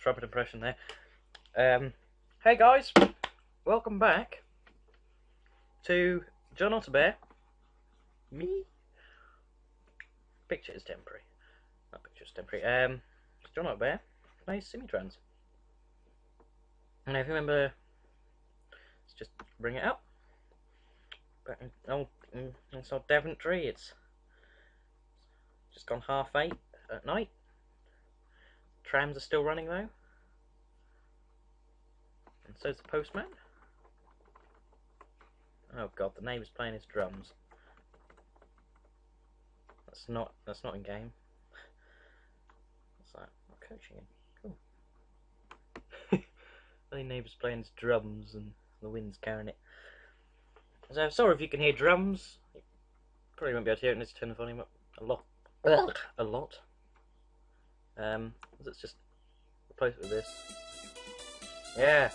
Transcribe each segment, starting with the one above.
trumpet impression there. Hey guys, welcome back to John Otterbear. Me? Picture is temporary. That picture is temporary. John Otterbear plays Simutrans. And if you remember, let's just bring it up. Back in old Daventry, it's just gone 8:30 at night. Trams are still running though. And so's the postman. Oh god, the neighbour's playing his drums. That's not in game. What's that? Oh, coaching him. Cool. The neighbour's playing his drums and the wind's carrying it. So I'm sorry if you can hear drums. You probably won't be able to hear it. Let's turn the volume up a lot. A lot. Let's just replace it with this. Yeah.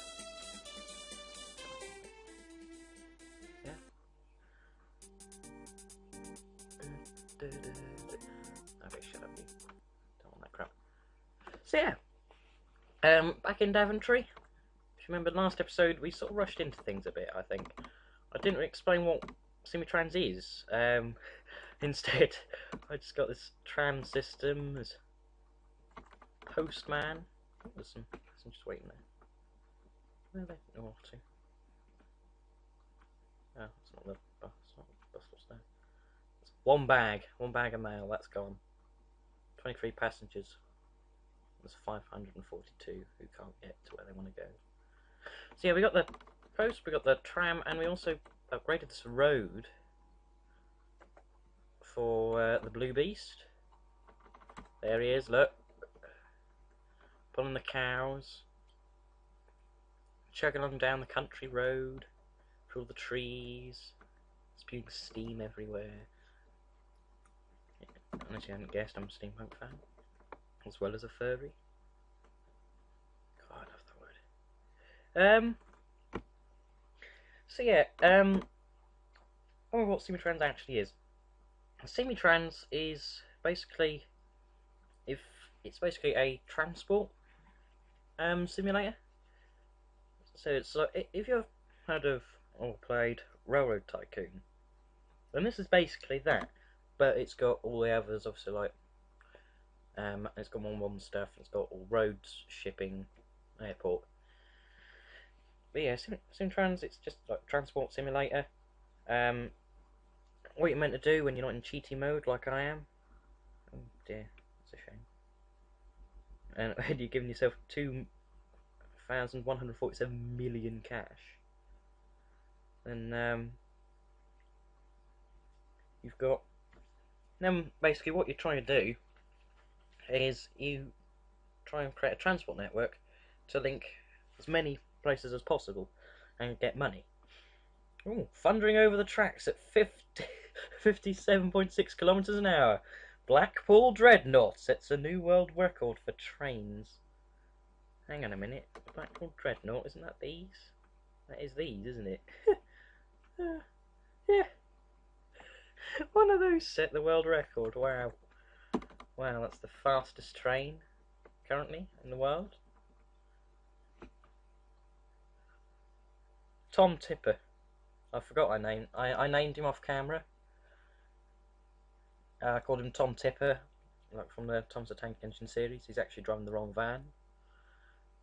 Okay, shut up, you. Don't want that crap. So yeah, back in Daventry. If you remember last episode, we sort of rushed into things a bit. I think I didn't really explain what Simutrans is. Instead, I just got this tram system as postman. Oh, there's some just waiting there. Where are they? Oh, two. Oh, it's not the bus. It's not the bus stop there. One bag of mail, that's gone. 23 passengers. There's 542 who can't get to where they want to go. So yeah, we got the post, we got the tram, and we also upgraded this road for the Blue Beast. There he is, look. Pulling the cows. Chugging along down the country road. Through all the trees. Spewing steam everywhere. Unless you hadn't guessed, I'm a steampunk fan, as well as a furry. God, I love that word. So yeah, I wonder what Simutrans actually is. Simutrans is basically, it's basically a transport simulator. So it's like, if you've heard of or played Railroad Tycoon, then this is basically that. But it's got all the others, obviously, like it's got 1-1 stuff. It's got all roads, shipping, airport. But yeah, Simutrans, it's just like transport simulator. What you're meant to do when you're not in cheaty mode, like I am. Oh dear, that's a shame. And you're giving yourself 2,147 million cash. And you've got. Then basically what you're trying to do is you try and create a transport network to link as many places as possible and get money. Ooh, thundering over the tracks at 57.6 kilometers an hour. Blackpool Dreadnought sets a new world record for trains. Hang on a minute. Blackpool Dreadnought, isn't that these? That is these, isn't it? Yeah. One of those set the world record. Wow. Wow, that's the fastest train currently in the world. Tom Tipper. I forgot I named him off camera. I called him Tom Tipper, like from the Tom's the Tank Engine series. He's actually driving the wrong van.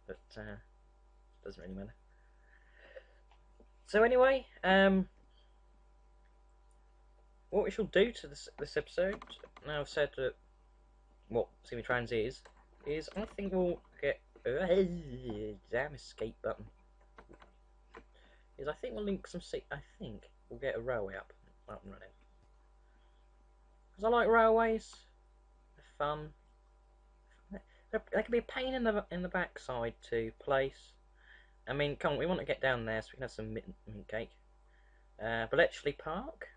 But doesn't really matter. So anyway, what we shall do to this episode, now I've said that what Simutrans is I think we'll get damn escape button. I think we'll link some I think we'll get a railway up and running. Because I like railways. They're fun. They can be a pain in the backside to place. I mean, come on, we want to get down there so we can have some mint cake. Bletchley Park.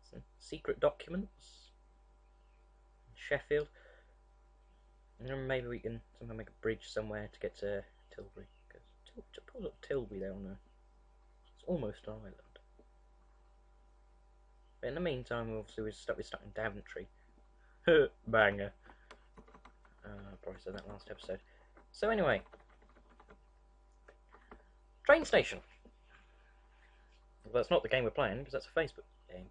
Some secret documents. Sheffield. And then maybe we can somehow make a bridge somewhere to get to Tilbury. Because put up Tilbury down there. It's almost an island. But in the meantime, obviously we're stuck in Daventry. Banger. Probably said that last episode. So anyway, train station. Well, that's not the game we're playing, because that's a Facebook game.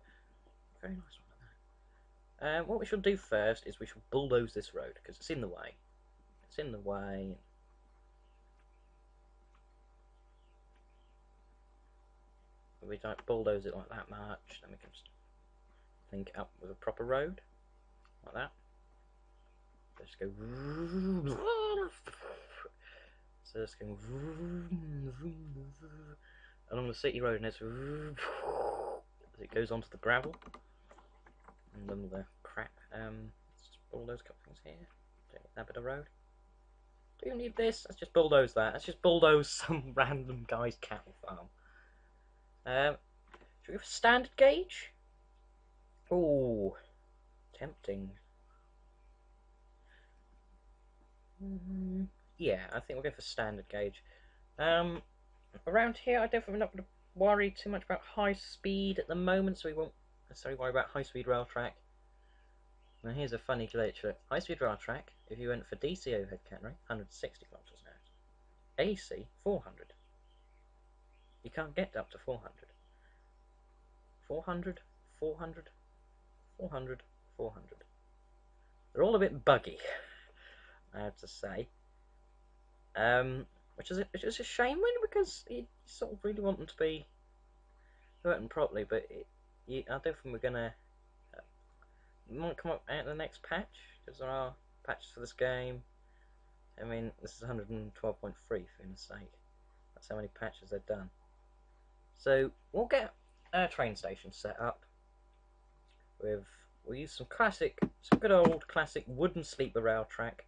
Very nice one. What we should do first is we should bulldoze this road, because it's in the way. It's in the way. If we don't bulldoze it like that much, then we can just link it up with a proper road. Like that. Just go. So it's going along the city road, and it's as it goes onto the gravel and then the crap. Let's just bulldoze a couple things here. Don't need that bit of road. Do you need this? Let's just bulldoze that. Let's just bulldoze some random guy's cattle farm. Should we have a standard gauge? Ooh, tempting. Yeah, I think we'll go for standard gauge. Around here, I definitely not going to worry too much about high speed at the moment, so we won't necessarily worry about high speed rail track. Now here's a funny glitch. High speed rail track, if you went for DC overhead catenary, 160 kilometers an hour. AC, 400. You can't get up to 400. 400, 400, 400, 400. They're all a bit buggy, I have to say. Which is a shame, really, because you sort of really want them to be working properly, but I don't think we're gonna. Might come up out in the next patch, because there are patches for this game. I mean, this is 112.3 for goodness sake. That's how many patches they've done. So we'll get our train station set up. We'll use some good old classic wooden sleeper rail track.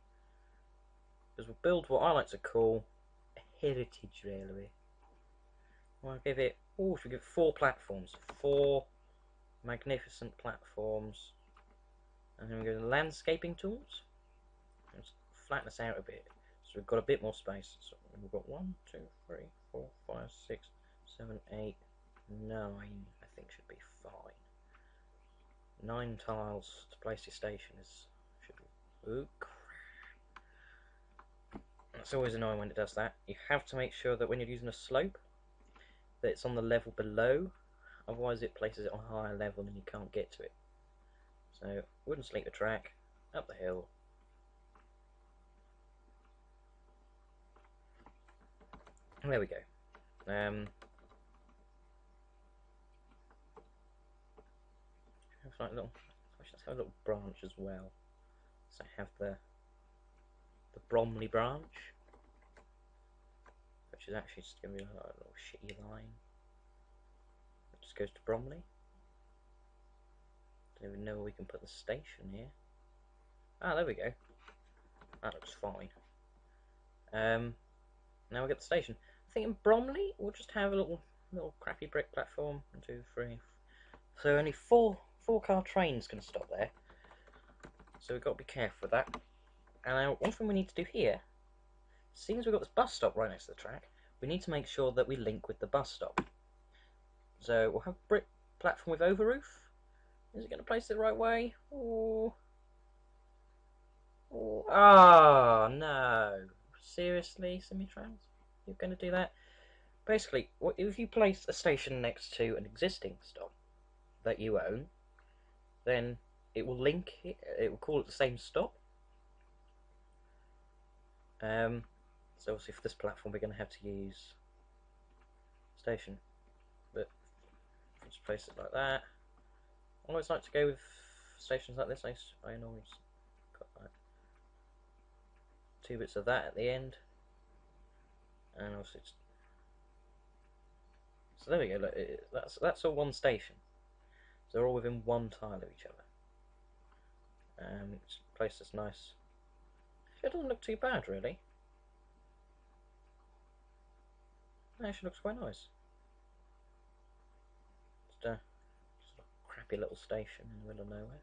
Because we'll build what I like to call a heritage railway. I'll give it. Oh, should we give it 4 platforms? 4 magnificent platforms. And then we go to landscaping tools. Let's flatten this out a bit, so we've got a bit more space. So we've got 1, 2, 3, 4, 5, 6, 7, 8, 9. I think should be fine. 9 tiles to place your station should be. Ooh, crap. That's always annoying when it does that. You have to make sure that when you're using a slope, that it's on the level below. Otherwise, it places it on a higher level and you can't get to it. So, wooden sleeper track, up the hill. And there we go. Like let's have a little branch as well. So I have the Bromley branch, which is actually just going to be a little shitty line. It just goes to Bromley. Don't even know where we can put the station here. Ah, there we go. That looks fine. Now we get the station. I think in Bromley we'll just have a little crappy brick platform. 1, 2, 3. So only 4 car trains can stop there. So we've got to be careful with that. And one thing we need to do here, seeing as we've got this bus stop right next to the track, we need to make sure that we link with the bus stop. So we'll have a brick platform with over roof. Is it going to place it the right way? Oh, no. Seriously, Simutrans? You're going to do that? Basically, if you place a station next to an existing stop that you own, then it will link it, it will call it the same stop. So obviously for this platform we're going to have to use station, but just place it like that. I always like to go with stations like this. I always got like 2 bits of that at the end, and also so there we go. Look, that's all one station. So they're all within 1 tile of each other. Just place this nice. It doesn't look too bad, really. It actually looks quite nice. Just a crappy little station in the middle of nowhere,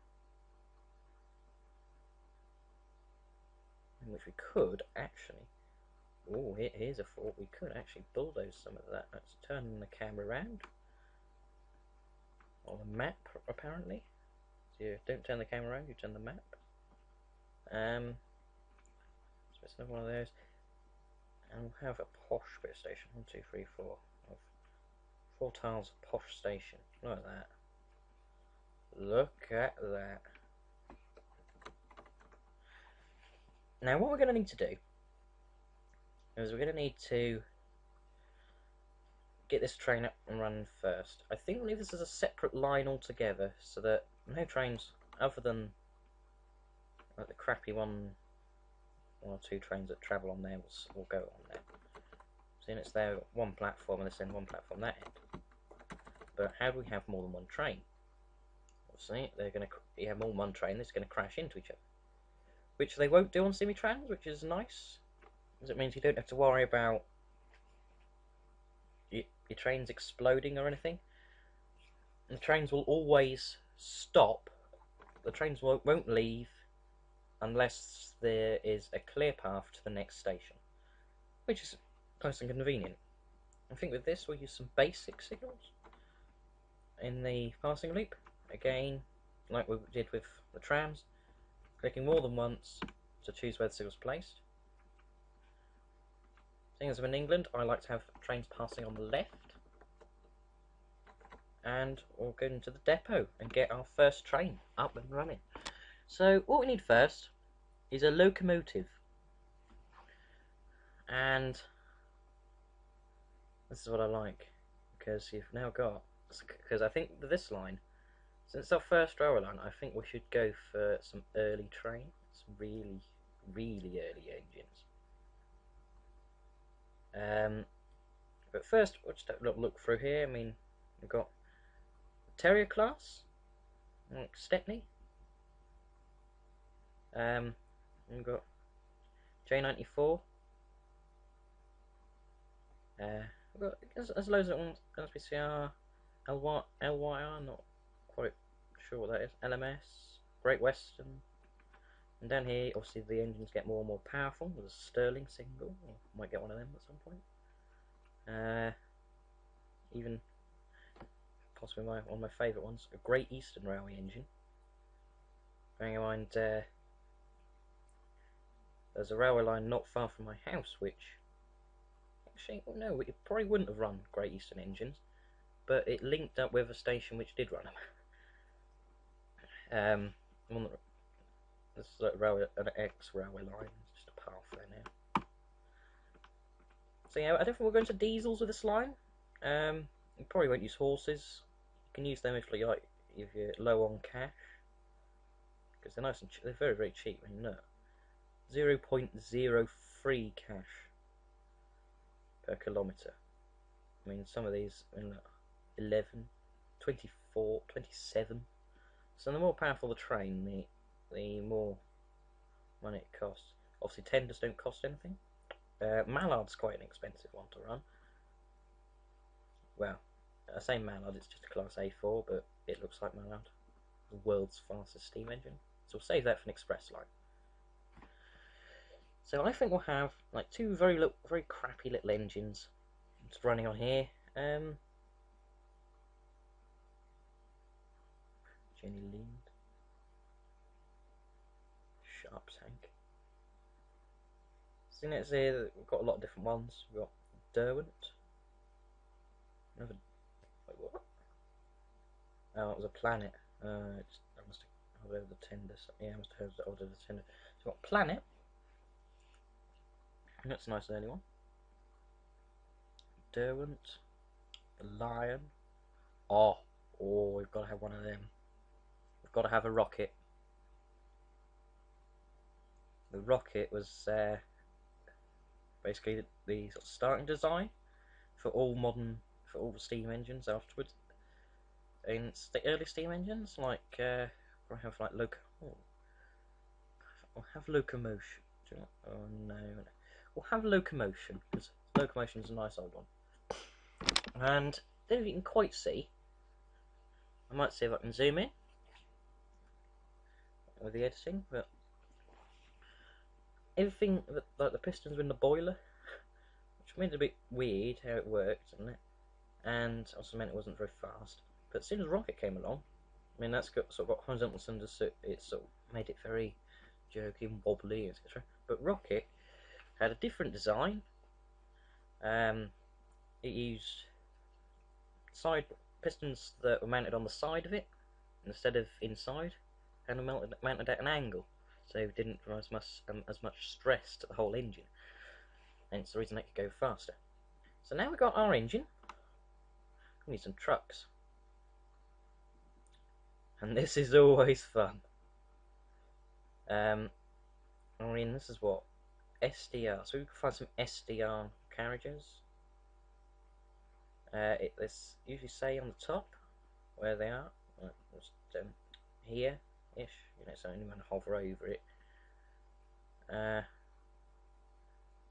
in which we could actually. Oh, here's a thought. We could actually bulldoze some of that. Let's turn the camera around. On the map, apparently. So you don't turn the camera around, you turn the map. So it's another one of those. And we'll have a posh bit of station. 1, 2, 3, 4. 4 tiles of posh station. Look at that. Look at that. Now what we're going to need to do is we're going to need to get this train up and running first. I think we'll leave this as a separate line altogether so that no trains other than like the crappy one or two trains that travel on there will go on there. So it's there one platform and this end, one platform that end. But how do we have more than one train? Obviously, you have more than one train that's going to crash into each other, which they won't do on Simutrans, which is nice, because it means you don't have to worry about your trains exploding or anything. And the trains will always stop. The trains won't leave unless there is a clear path to the next station, which is nice and convenient. I think with this we'll use some basic signals in the passing loop. Again, like we did with the trams, clicking more than once to choose where the signal's placed. Seeing as I'm in England, I like to have trains passing on the left. And we'll go into the depot and get our first train up and running. So what we need first is a locomotive. And this is what I like, because you've now got, because I think this line, since it's our first railway line, I think we should go for some early trains, some really, really early engines. But first, we'll just have a look through here. I mean, we've got Terrier class, like Stepney. We've got J94. We've got there's loads of ones. SPCR, LYR, not quite sure what that is. LMS, Great Western. And down here, obviously, the engines get more and more powerful. There's a Sterling single. I might get one of them at some point. Even possibly one of my favourite ones, a Great Eastern Railway engine. Bearing in mind, there's a railway line not far from my house, which actually, no, it probably wouldn't have run Great Eastern engines, but it linked up with a station which did run them. This is like an ex-railway line, it's just a path there now. So yeah, I don't think we're going to diesels with this line. You probably won't use horses. You can use them if you're low on cash, because they're nice and they're very, very cheap. I mean, look, 0.03 cash per kilometre. I mean, some of these, I mean, look, 11, 24, 27. So the more powerful the train, the more money it costs. Obviously, tenders don't cost anything. Mallard's quite an expensive one to run. Well, I say Mallard, it's just a class A4, but it looks like Mallard, the world's fastest steam engine. So we'll save that for an express line. So I think we'll have like two very crappy little engines just running on here. Jenny Lind, Sharp Tank. So let's see, we've got a lot of different ones. We've got Derwent. Another. Wait, what? Oh, it was a planet. I must have heard over the tender. Yeah, I must have heard over the tender. So we've got Planet. That's a nice early one. Derwent. The Lion. Oh, we've got to have one of them. We've got to have a rocket. The rocket was basically the sort of starting design for all the steam engines afterwards. In the early steam engines, like we have like we'll have locomotion. Oh no, we'll have locomotion, because locomotion is a nice old one. And then if you can quite see, I might see if I can zoom in with the editing, but everything like the pistons were in the boiler, which made it a bit weird how it worked, didn't it? And also meant it wasn't very fast. But as soon as Rocket came along, I mean, that's got sort of got horizontal cylinders, so it sort of made it very jerky and wobbly, etc. But Rocket had a different design, It used side pistons that were mounted on the side of it instead of inside, and were mounted at an angle, so it didn't provide as much stress to the whole engine. Hence the reason it could go faster. So now we've got our engine. We need some trucks, and this is always fun. I mean, this is what SDR. So we can find some SDR carriages. Let's usually say on the top where they are. Just here-ish, you know, so only when I hover over it.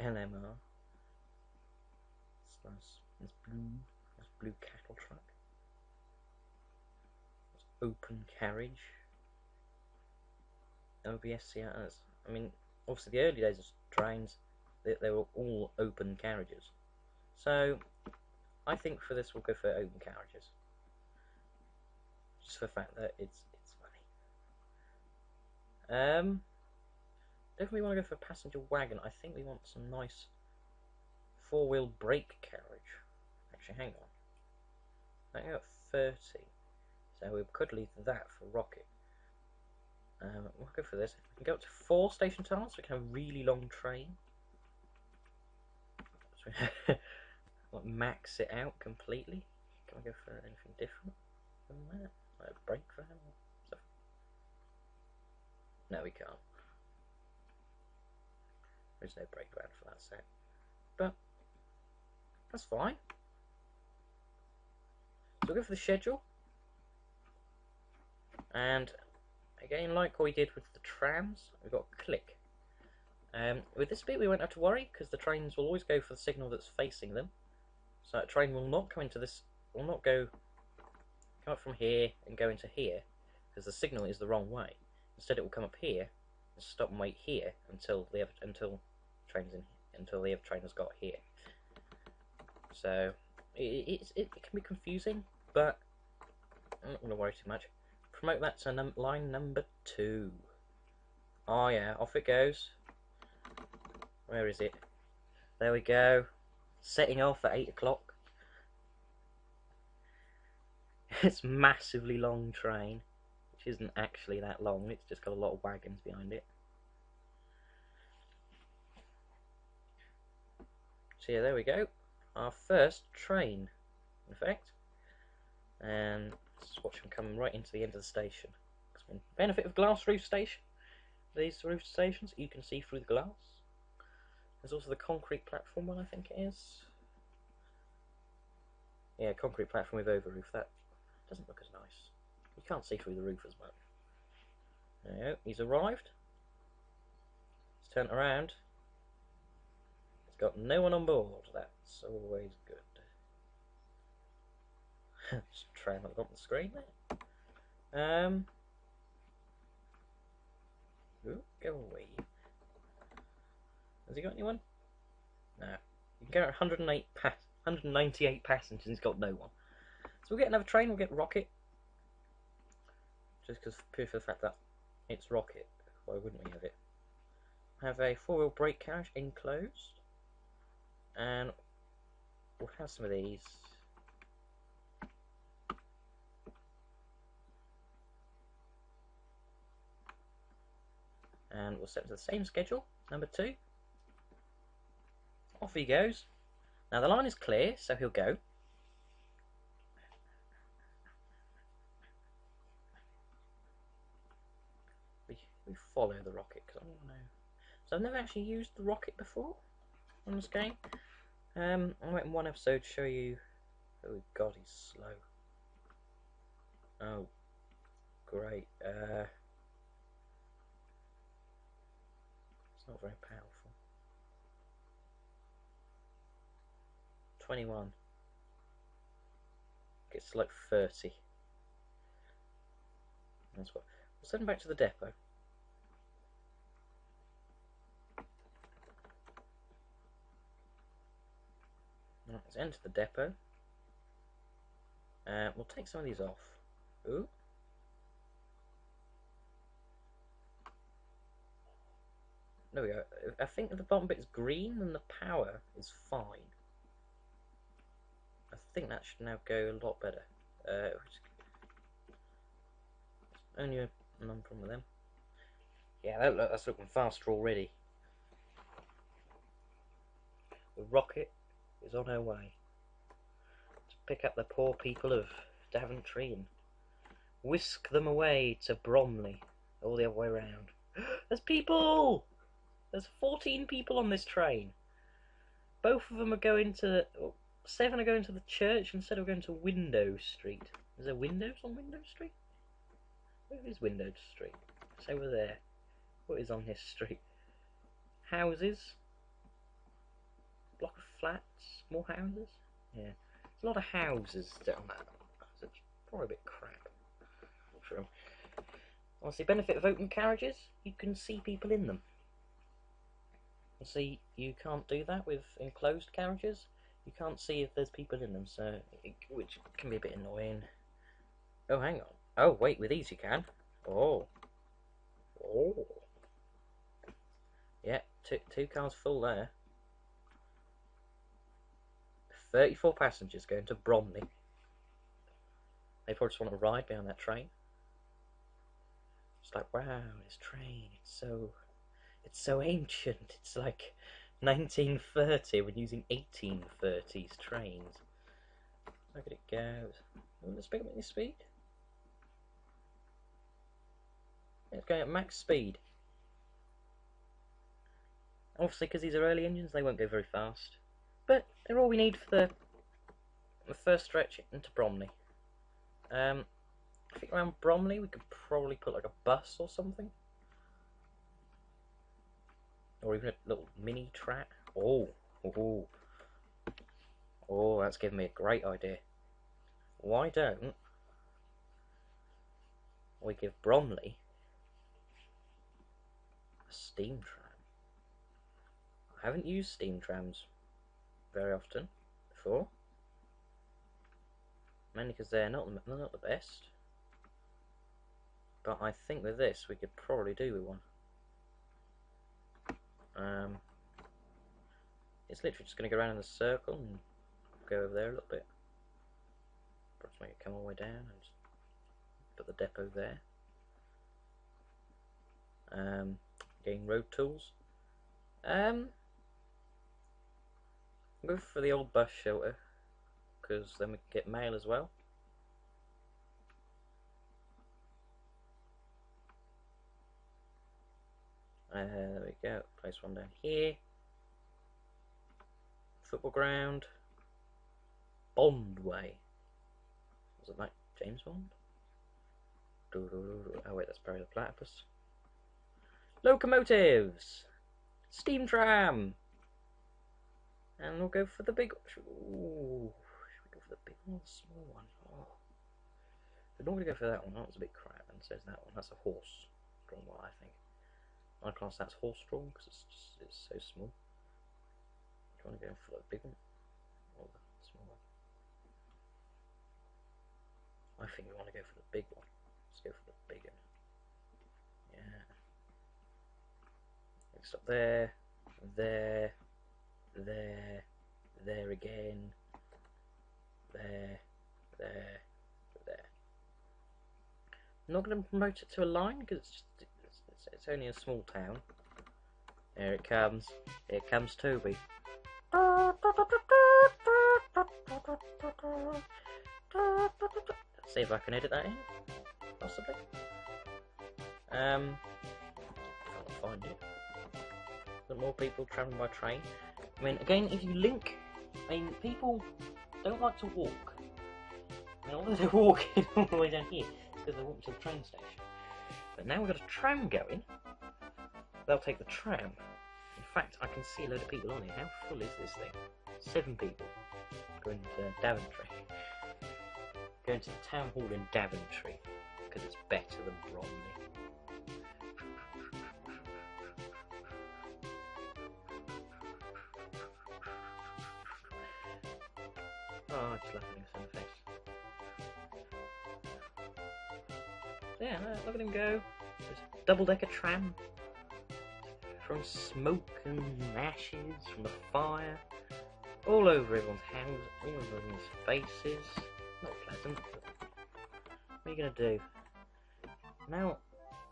LMR. That's blue. That's blue cattle truck. That's open carriage. OBSCR. I mean, obviously the early days of trains, they were all open carriages. So I think for this we'll go for open carriages, just for the fact that it's funny. Definitely want to go for a passenger wagon. I think we want some nice four-wheel brake carriage. Actually, hang on. I got 30, so we could leave that for rocket. We'll go for this. We can go up to 4 station tunnels, so we can have a really long train. So we max it out completely. Can we go for anything different than that? Like a brake van or stuff? No, we can't. There's no brake van for that set. But that's fine. So we'll go for the schedule. And again, like what we did with the trams, we've got click. With this bit we won't have to worry, because the trains will always go for the signal that's facing them. So a train will not come into this, will not come up from here and go into here, because the signal is the wrong way. Instead it will come up here and stop and wait here until the other train has got here. So it can be confusing, but I'm not going to worry too much. Promote that to line number 2. Oh yeah, off it goes. Where is it? There we go. Setting off at 8 o'clock. It's a massively long train, which isn't actually that long. It's just got a lot of wagons behind it. So yeah, there we go. Our first train, in fact. And let's watch them come right into the end of the station. The benefit of glass roof station. These roof stations, you can see through the glass. There's also the concrete platform one, I think it is. Yeah, concrete platform with over roof. That doesn't look as nice. You can't see through the roof as much. There you go. He's arrived. Let's turn it around. It's got no one on board. That's always good. Just try and look up the screen there. Ooh, go away. Has he got anyone? No. You can go 198 passengers, he's got no one. So we'll get another train, we'll get rocket. Just because, proof of the fact that it's rocket. Why wouldn't we have it? Have a 4-wheel brake carriage enclosed. And we'll have some of these. And we'll set to the same schedule, number 2. Off he goes. Now the line is clear, so he'll go. We follow the rocket, because I don't know. So I've never actually used the rocket before on this game. I went in one episode to show you. Oh god, he's slow. Oh, great. It's not very powerful. 21. Gets to like 30. That's what. We'll send him back to the depot. Let's enter the depot. We'll take some of these off. Ooh. There we go. I think the bottom bit is green and the power is fine. think that should now go a lot better. Only a number with them. Yeah, that's looking faster already. The rocket is on her way to pick up the poor people of Daventry and whisk them away to Bromley, all the other way around. There's people! There's 14 people on this train. Both of them are going to... 7 are going to the church instead of going to Window Street. Is there windows on Window Street? Where is Window Street? It's over there. What is on this street? Houses. Block of flats. More houses. Yeah. There's a lot of houses down there. So it's probably a bit crap. True. What's the benefit of open carriages? You can see people in them. See, you can't do that with enclosed carriages. You can't see if there's people in them, so which can be a bit annoying. Oh, hang on. Oh, wait, with these you can. Oh. Oh. Yeah, two cars full there. 34 passengers going to Bromley. They probably just want to ride behind that train. It's like, wow, this train, it's so ancient. It's like 1930 when using 1830s trains. Look at it go. Let's pick up any speed. It's going at max speed. Obviously, because these are early engines, they won't go very fast. But they're all we need for the first stretch into Bromley. I think around Bromley we could probably put like a bus or something. Or even a little mini track. Oh, that's giving me a great idea. Why don't we give Bromley a steam tram? I haven't used steam trams very often before, mainly because they're not the best. But I think with this we could probably do with one. It's literally just going to go around in a circle and go over there a little bit. Perhaps make it come all the way down and just put the depot there. Getting road tools. Go for the old bus shelter, because then we can get mail as well. There we go. Place one down here. Football ground. Bond Way. Was it like James Bond? Oh wait, that's Barry the Platypus. Locomotives. Steam tram. And we'll go for the big. Ooh, should we go for the big one or the small one? Oh. I'd normally go for that one. That was a bit crap. And says that one. That's a horse-drawn one, I think. I class that's horse-drawn because it's so small. Do you want to go for the big one or the small one? I think we want to go for the big one. Let's go for the big one. Yeah. Next up there, there again, there. I'm not going to promote it to a line because it's only a small town. Here it comes. Here comes Toby. Let's see if I can edit that in. Possibly. Can't find it. But more people travelling by train. I mean, again, if you link, people don't like to walk. I mean, although they're walking all the way down here, it's because they're walking to the train station. But now we've got a tram going, they'll take the tram. In fact, I can see a load of people on here. How full is this thing? 7 people going to Daventry. Going to the town hall in Daventry, because it's better than Bromley. Oh, I just love having a sun face. So yeah, look at him go. This double-decker tram. From smoke and ashes from the fire. all over everyone's hands, all over everyone's faces. Not pleasant. But what are you gonna do? Now,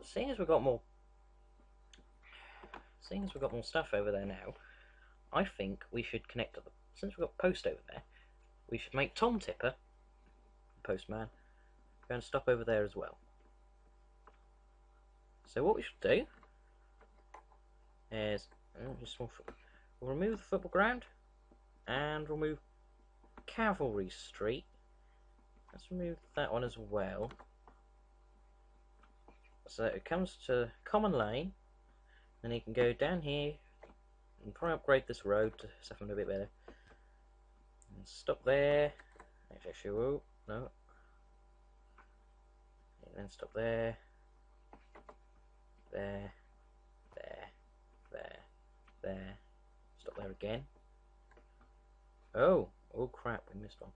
seeing as we've got more stuff over there now, I think we should connect to the. Since we've got post over there, we should make Tom Tipper, postman, go and stop over there as well. So what we should do is we'll remove the football ground and remove Cavalry Street. Let's remove that one as well. So it comes to Common Lane, and you can go down here and probably upgrade this road to something a bit better. And stop there. Actually, oh, no. And then stop there. There. Stop there again. Oh crap, we missed one.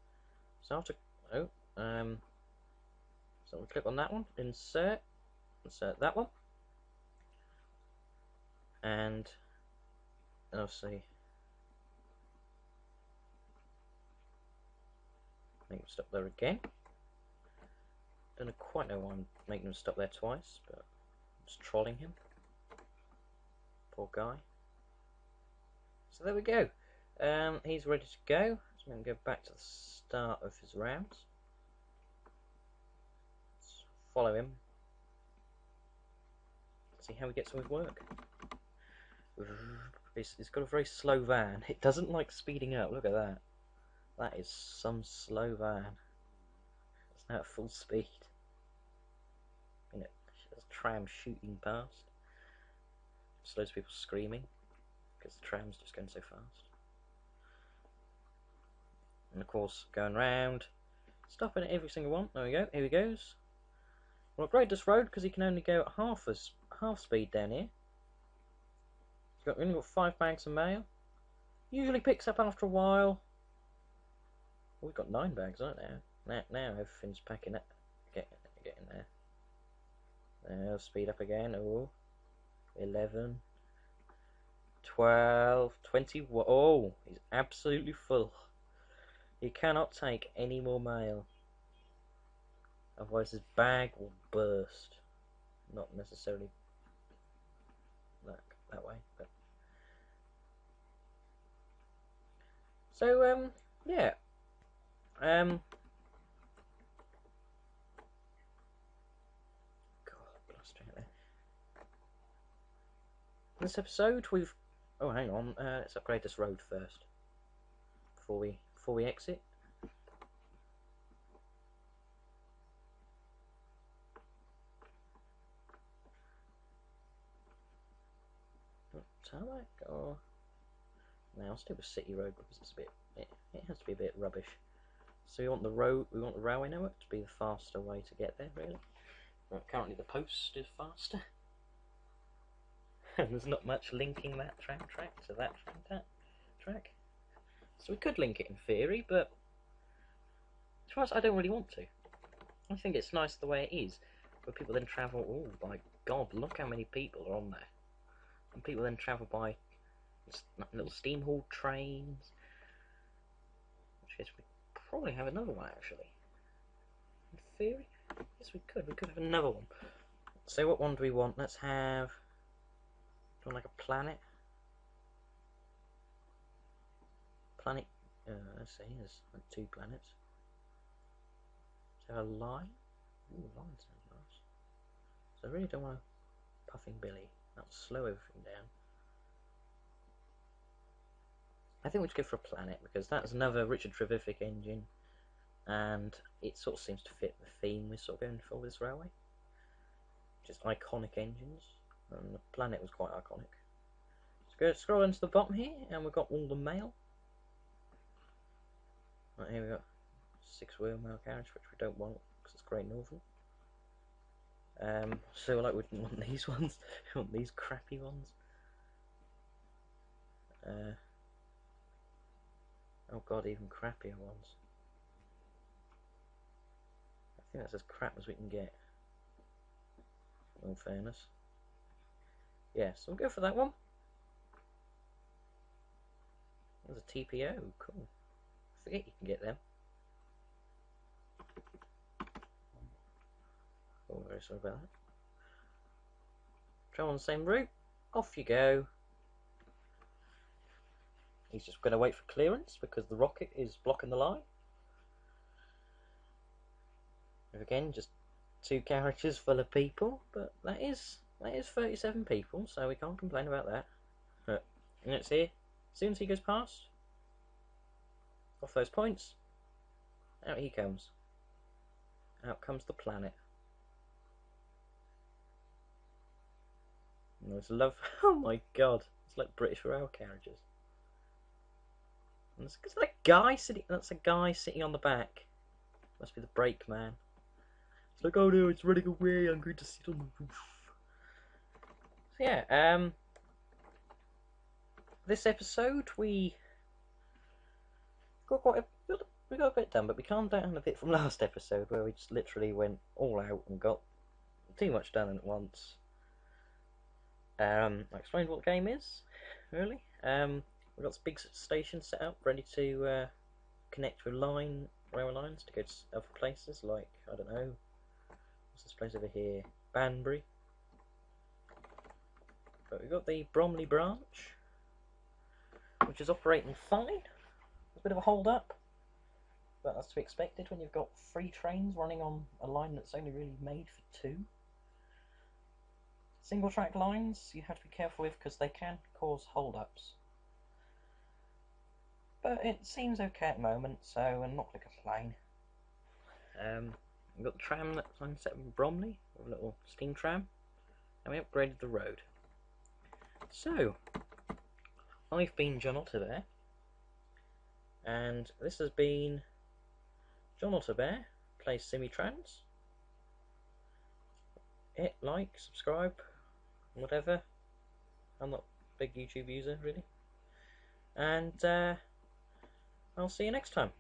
So after, so we click on that one, insert that one, and obviously make them stop there again. Don't quite know why I'm making them stop there twice, but I'm just trolling him. Poor guy. So there we go. He's ready to go. So I'm going to go back to the start of his rounds. Let's follow him. See how he gets on with work. He's got a very slow van. It doesn't like speeding up. Look at that. That is some slow van. It's now at full speed. You know, there's a tram shooting past. Just loads of people screaming because the tram's just going so fast. And of course, going round, stopping at every single one. There we go. Here he goes. We'll upgrade this road because he can only go at half speed down here. He's only got 5 bags of mail. Usually picks up after a while. We've got 9 bags, aren't there? Now everything's packing up. Getting there. Now speed up again. Oh, 11, 12, 21. Oh, he's absolutely full. He cannot take any more mail. Otherwise his bag will burst. Not necessarily that way, but so yeah. God blast out there. In this episode we've hang on, let's upgrade this road first before we exit. Tarmac or now I'll stick with City Road because it's a bit it has to be a bit rubbish. So we want the railway network to be the faster way to get there, really. Well, currently the post is faster. And there's not much linking that tram track to that track. So we could link it in theory, but as far as I don't really want to. I think it's nice the way it is. But people then travel, oh my god, look how many people are on there. And people then travel by little steam hauled trains. Which is, we probably have another one actually. In theory, yes we could have another one. So what one do we want? Let's have, do you want like a planet? Let's see, there's like 2 planets. So a line? Ooh, line sounds nice. So I really don't want a puffing Billy. That'll slow everything down. I think we should go for a planet because that's another Richard Trevithick engine, and it sort of seems to fit the theme we're sort of going for this railway. Just iconic engines, and the planet was quite iconic. Let's go scroll into the bottom here, and we've got all the mail. Right, here we got 6-wheel mail carriage, which we don't want because it's Great Northern. So like we didn't want these ones, we want these crappy ones. Oh god, even crappier ones. I think that's as crap as we can get, in all fairness. Yeah, so we'll go for that one. There's a TPO, cool. Forget you can get them. Oh, very sorry about that. Travel on the same route. Off you go. He's just going to wait for clearance because the rocket is blocking the line. Again, just 2 carriages full of people, but that is 37 people, so we can't complain about that. But let's see. As soon as he goes past, off those points, out he comes. Out comes the planet. Oh, it's love. Oh my god, it's like British rail carriages. And there's that guy sitting. That's a guy sitting on the back. Must be the brake man. It's like, oh no, it's running away. I'm going to sit on the roof. So yeah, this episode we got a bit done, but we calmed down a bit from last episode where we just literally went all out and got too much done at once. I explained what the game is, really. We've got this big station set up, ready to connect with rail lines to go to other places, like, I don't know, what's this place over here? Banbury. But we've got the Bromley branch, which is operating fine. There's a bit of a hold up, but that's to be expected when you've got 3 trains running on a line that's only really made for 2. Single track lines you have to be careful with because they can cause hold ups. But it seems okay at the moment, so I'm not going to complain. We've got the tram that's I'm set with Bromley, a little steam tram, and we upgraded the road. So, I've been John Otterbear, and this has been John Otterbear plays Simutrans. Hit like, subscribe, whatever. I'm not a big YouTube user, really. And I'll see you next time.